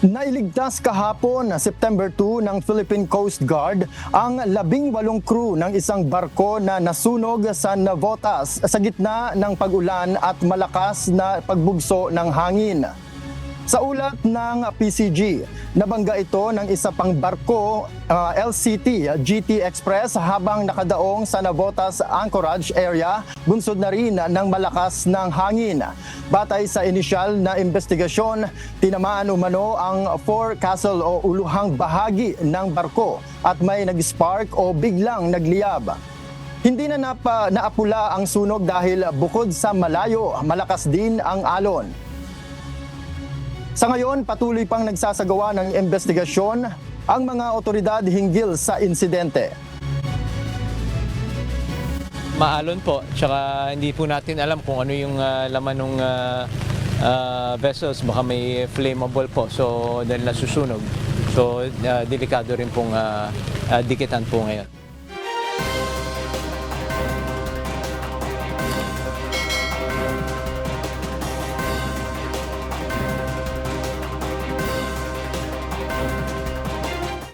Nailigtas kahapon na September 2 ng Philippine Coast Guard ang 18 crew ng isang barko na nasunog sa Navotas sa gitna ng pag-ulan at malakas na pagbugso ng hangin. Sa ulat ng PCG, nabangga ito ng isa pang barko, LCT GT Express, habang nakadaong sa Navotas Anchorage area, bunsod na rin ng malakas ng hangin. Batay sa inisyal na investigasyon, tinamaan umano ang forecastle o uluhang bahagi ng barko at may nag-spark o biglang nagliyab. Hindi na naapula ang sunog dahil bukod sa malayo, malakas din ang alon. Sa ngayon, patuloy pang nagsasagawa ng investigasyon ang mga otoridad hinggil sa insidente. Maalon po, tsaka hindi po natin alam kung ano yung laman ng vessels, baka may flammable po, so dahil nasusunog. So delikado rin pong dikitan po ngayon.